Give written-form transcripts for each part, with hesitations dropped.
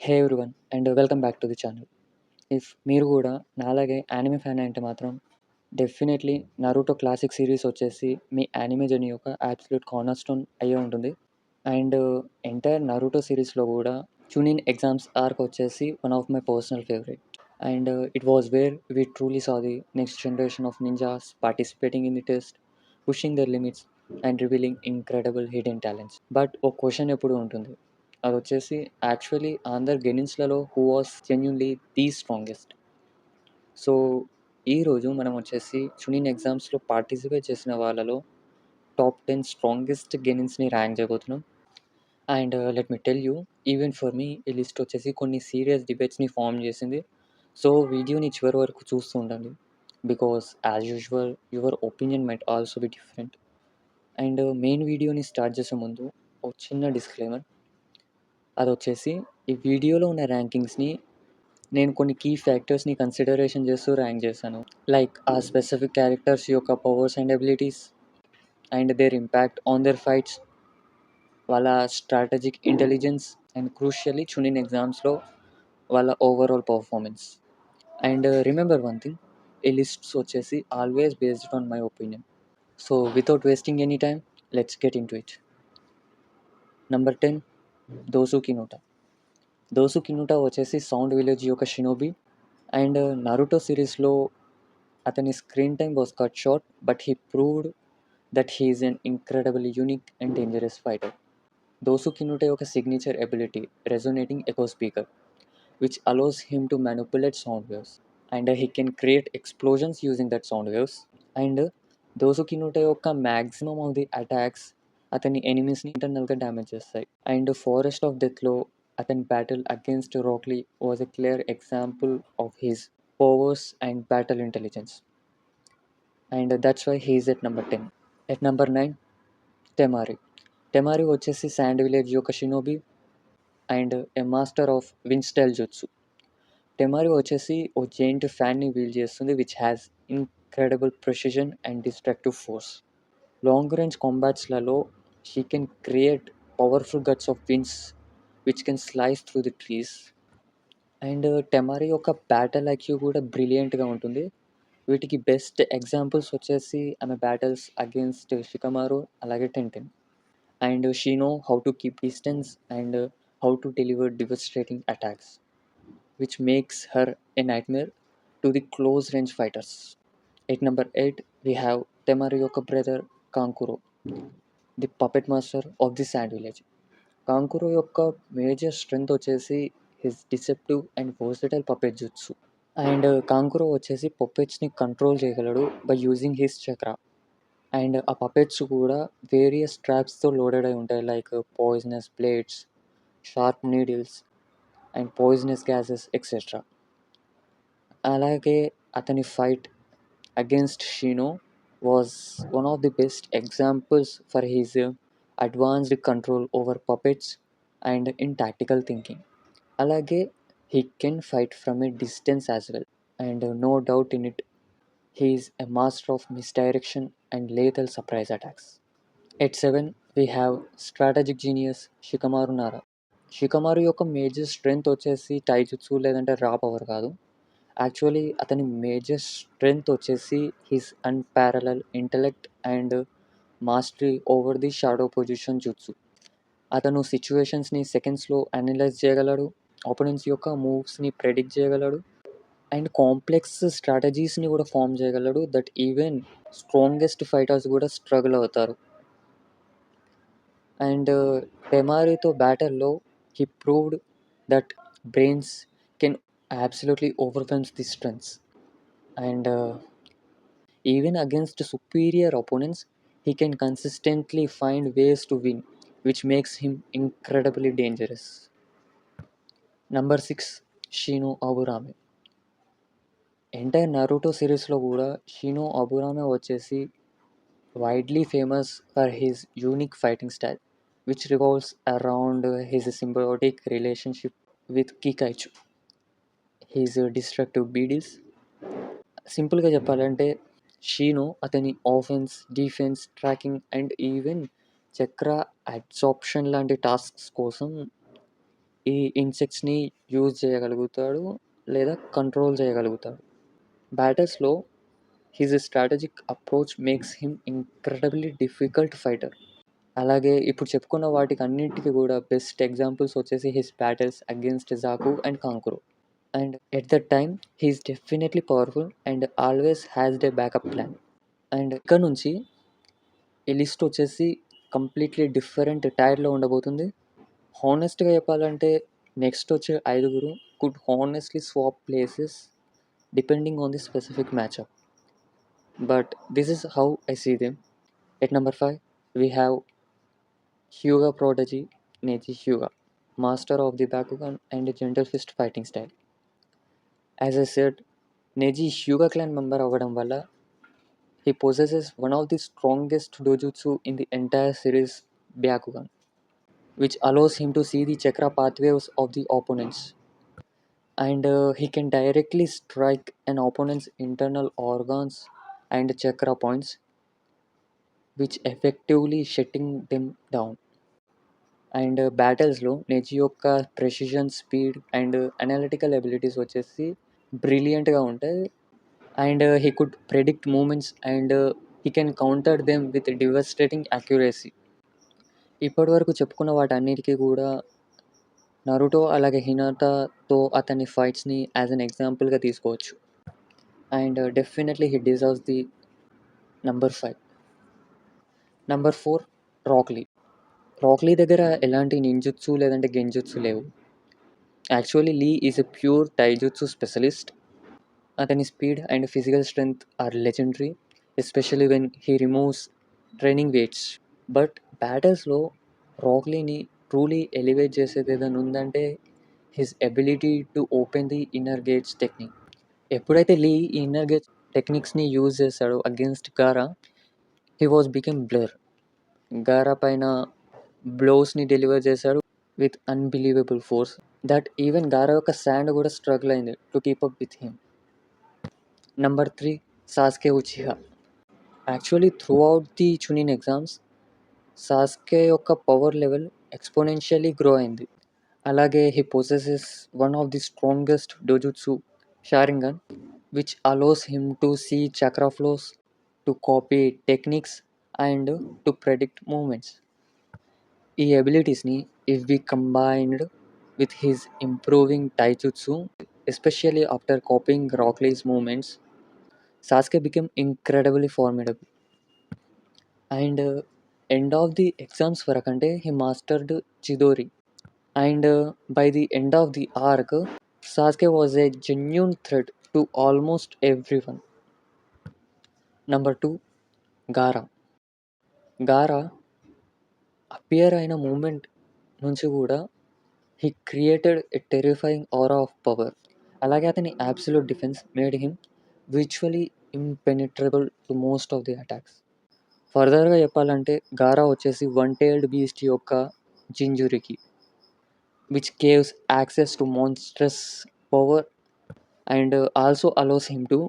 Hey everyone and welcome back to the channel. If మీరు కూడా నాలాగే యానిమే ఫ్యాన్ అంటే మాత్రం డెఫినెట్లీ నరూటో క్లాసిక్ సిరీస్ వచ్చేసి మీ యానిమే జర్నీ యొక్క అబ్సల్యూట్ కార్నర్ స్టోన్ అయ్యే ఉంటుంది. అండ్ ఎంటైర్ నరూటో సిరీస్లో కూడా చునిన్ ఎగ్జామ్స్ ఆర్క్ వచ్చేసి one of my personal favourite. And it was where we truly saw the next generation of ninjas participating in the test, pushing their limits and revealing incredible hidden talents. But ఒక question ఎప్పుడు ఉంటుంది, అది వచ్చేసి actually అందరు గెనిన్స్లలో who was genuinely the strongest. So ఈరోజు మనం వచ్చేసి చునిన్ ఎగ్జామ్స్లో పార్టిసిపేట్ చేసిన వాళ్ళలో టాప్ 10 స్ట్రాంగెస్ట్ గెనిన్స్ని ర్యాంక్ చేయబోతున్నాం. And let me tell you, even for me ఈ లిస్ట్ వచ్చేసి కొన్ని సీరియస్ డిబేట్స్ని ఫామ్ చేసింది. సో వీడియోని చివరి వరకు చూస్తూ ఉండండి, because as usual your opinion might also be different. And main వీడియోని స్టార్ట్ చేసే ముందు ఒక చిన్న డిస్క్లైమర్, అది వచ్చేసి ఈ వీడియోలో ఉన్న ర్యాంకింగ్స్ని నేను కొన్ని కీ ఫ్యాక్టర్స్ని కన్సిడరేషన్ చేస్తూ ర్యాంక్ చేశాను. లైక్ ఆ స్పెసిఫిక్ క్యారెక్టర్స్ యొక్క powers and abilities and there impact on their fights, వాళ్ళ స్ట్రాటజిక్ ఇంటెలిజెన్స్ అండ్ క్రూషియల్లీ చునిన్ ఎగ్జామ్స్లో వాళ్ళ overall performance. And remember one thing, ఈ లిస్ట్స్ వచ్చేసి always based on my opinion. So without wasting any time, let's get in to it. Number 10, దోసు కినోటా. దోసు కినోటా వచ్చేసి sound village యొక్క shinobi. And Naruto సిరీస్లో అతని screen time was cut short, but he proved that he is an incredibly unique and dangerous fighter. Dosu Kinuta యొక్క signature ability resonating echo speaker, which allows him to manipulate sound waves, and he can create explosions using that sound waves. And దోసుకినుట యొక్క maximum of the attacks అతని ఎనిమీస్ని ఇంటర్నల్గా damage చేస్తాయి. And forest of డెత్లో అతని battle against Rock Lee was a clear example of his powers and battle intelligence. And that's why he is at number 10. At number 9, Temari. Temari వచ్చేసి sand village యొక్క shinobi and a master of wind style jutsu. Temari వచ్చేసి ఓ giant ఫ్యాన్ని wield చేస్తుంది, which has incredible precision and destructive force. Long range కాంబాట్స్లలో she can create powerful gusts of winds which can slice through the trees. And టెమారి యొక్క battle IQ కూడా బ్రిలియంట్గా ఉంటుంది. వీటికి best examples వచ్చేసి ఆమె బ్యాటిల్స్ అగేన్స్ట్ షికమారు, అలాగే Tenten. And she know how to keep distance and how to deliver devastating attacks, which makes her a nightmare to the close range fighters. At number 8, we have Temarioka brother Kankuro, the puppet master of the Sand Village. Kankuro యొక్క major strength వచ్చేసి his deceptive and versatile puppet jutsu. And Kankuro వచ్చేసి పపెట్స్ని control చేయగలడు by using his chakra. And ఆ puppets కూడా various ట్రాప్స్తో loaded అయి ఉంటాయి, like poisonous blades, sharp needles and poisonous gases etcetera. అలాగే అతని fight against Shino was one of the best examples for his advanced control over puppets and in tactical thinking. అలాగే he can fight from a distance as well, and no doubt in it, he is a master of misdirection and lethal surprise attacks. At 7, we have strategic genius Shikamaru Nara. Shikamaru యొక్క major strength వచ్చేసి టైజుత్సు లేదంటే రా power కాదు. Actually అతని major strength వచ్చేసి his unparalleled intellect and mastery over the shadow possession jutsu. అతను సిచ్యువేషన్స్ని సెకండ్స్లో అనలైజ్ చేయగలడు, ఆపోనెంట్స్ యొక్క మూవ్స్ని ప్రెడిక్ట్ చేయగలడు అండ్ కాంప్లెక్స్ స్ట్రాటజీస్ని కూడా ఫామ్ చేయగలడు దట్ ఈవెన్ స్ట్రాంగెస్ట్ ఫైటర్స్ కూడా స్ట్రగుల్ అవుతారు. అండ్ టెమారితో బ్యాటిల్లో he proved that brains can absolutely overwhelms the strengths. And even against superior opponents, he can consistently find ways to win, which makes him incredibly dangerous. Number 6, Shino Aburame. Entire Naruto సిరీస్లో కూడా Shino Aburame వచ్చేసి widely famous for his unique fighting style, which revolves around his symbiotic relationship with Kikaichu, his destructive beetles. సింపుల్గా చెప్పాలంటే Shino అతని offence, defence, tracking and even chakra absorption లాంటి tasks కోసం ఈ ఇన్సెక్ట్స్‌ని యూజ్ చేయగలుగుతాడు లేదా కంట్రోల్ చేయగలుగుతాడు. బ్యాటిల్స్‌లో his strategic approach makes him incredibly difficult fighter. అలాగే ఇప్పుడు చెప్పుకున్న వాటికన్నిటికి కూడా బెస్ట్ ఎగ్జాంపుల్స్ వచ్చేసి his battles against Zaku and Kankuro. And at that time he is definitely powerful and always has the backup plan. And ఇక్కడ నుంచి ఈ list వచ్చేసి కంప్లీట్లీ డిఫరెంట్ టైర్లో ఉండబోతుంది. హానెస్ట్గా చెప్పాలంటే నెక్స్ట్ వచ్చే ఐదుగురు could honestly swap places depending on the specific matchup. But this is how I see them. At number 5 we have Hyuga prodigy Neji Hyuga, master of the Bakugan and gentle fist fighting style. As I said, Neji Hyuga clan member అవ్వడం వల్ల he possesses one of the strongest dojutsu in the entire series Byakugan, which allows him to see the chakra pathways of the opponents. And he can directly strike an opponent's internal organs and chakra points, which effectively shutting them down. And బ్యాటిల్స్లో Neji యొక్క precision, speed and analytical abilities వచ్చేసి బ్రిలియంట్గా ఉంటాయి. And he could predict movements and he can counter them with devastating accuracy. ఇప్పటి వరకు చెప్పుకున్న వాటన్నిటికీ కూడా నరుటో అలాగే హినాటాతో అతని ఫైట్స్ని యాజ్ అన్ ఎగ్జాంపుల్గా తీసుకోవచ్చు. And definitely he deserves the number 5. Number 4 Rock Lee. Rock Lee దగ్గర ఎలాంటి నింజుత్సు లేదంటే గెంజుత్సు లేవు. Actually Lee is a pure taijutsu specialist. అతని speed and physical strength are legendary, especially when he removes training weights. But బ్యాటిల్స్లో రాక్లీని truly elevate చేసేది ఏదైనా ఉందంటే his ability to open the inner gates technique. ఎప్పుడైతే Lee ఈ inner gates టెక్నిక్స్ని use చేశాడో against Gaara, he was became blur. Gaara పైన బ్లోస్ని డెలివర్ చేశాడు with unbelievable force that even Gaara యొక్క శాండ్ కూడా స్ట్రగుల్ అయింది to keep up with him. Number 3 Sasuke Uchiha. Actually throughout the chunin exams Sasuke యొక్క power level exponentially grow అయింది. అలాగే he possesses one of the strongest dojutsu sharingan, which allows him to see chakra flows, to copy techniques and to predict movements. ఈ ఎబిలిటీస్ని if we combined with his improving taijutsu, especially after copying Rock Lee's movements, Sasuke became incredibly formidable. And end of the exams varakante he mastered Chidori. And by the end of the arc, Sasuke was a genuine threat to almost everyone. Number 2 Gaara. Gaara appear అయిన moment నుంచి కూడా he created a terrifying aura of power. అలాగే అతని absolute defense made him virtually impenetrable to most of the attacks. ఫర్దర్గా చెప్పాలంటే గారా వచ్చేసి one tailed beast యొక్క jinchuriki, which gives access to monstrous power and also allows him to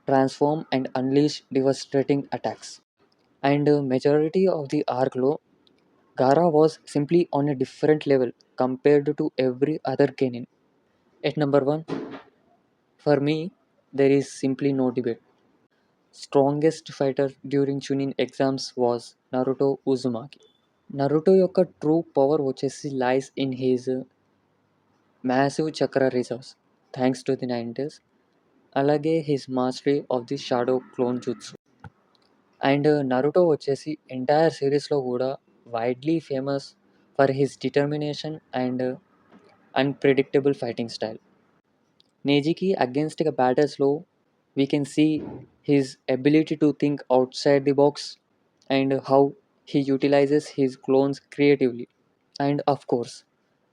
transform and unleash devastating attacks. And majority of the ఆర్క్లో Gaara was simply on a different level compared to every other Genin. At number 1, for me, there is simply no debate. Strongest fighter during Chunin exams was Naruto Uzumaki. Naruto యొక్క true power వచ్చేసి lies in his massive chakra reserves, thanks to the Nine Tails, అలాగే his mastery of the Shadow Clone Jutsu. And Naruto వచ్చేసి entire సిరీస్లో కూడా widely famous for his determination and unpredictable fighting style. నేజీకి అగేన్స్ట్గా బ్యాటర్స్లో we can see his ability to think outside the box and how he utilises his clones creatively. And of course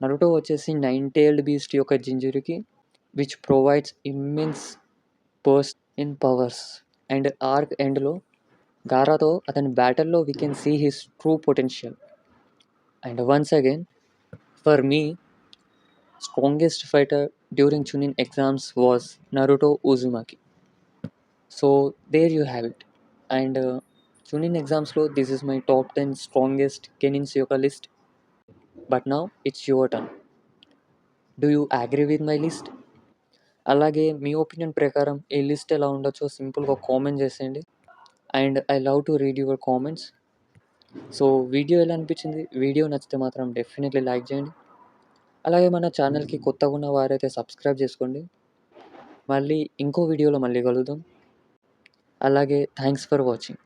Naruto వచ్చేసి nine tailed beast యొక్క jinchuriki, which provides immense burst in powers. And arc ఎండ్లో గారాతో అతని బ్యాటిల్లో we can see his true potential. And once again for me strongest fighter during Chunin exams was Naruto Uzumaki. So there you have it. And Chunin exams lo this is my top 10 strongest Genins Yoka list. But now it's your turn. Do you agree with my list? అలాగే మీ opinion ప్రకారం ఈ list ఎలా ఉండొచ్చో సింపుల్‌గా comment చేసేయండి. And I love to read your comments. So, video ఎలా అనిపించింది? Video నచ్చితే మాత్రం డెఫినెట్‌లీ లైక్ చేయండి. అలాగే మన ఛానల్‌కి కొత్తగా ఉన్న వారైతే సబ్స్క్రైబ్ చేసుకోండి. మళ్ళీ ఇంకో వీడియోలో మళ్ళీ కలుద్దాం. అలాగే థాంక్స్ ఫర్ వాచింగ్.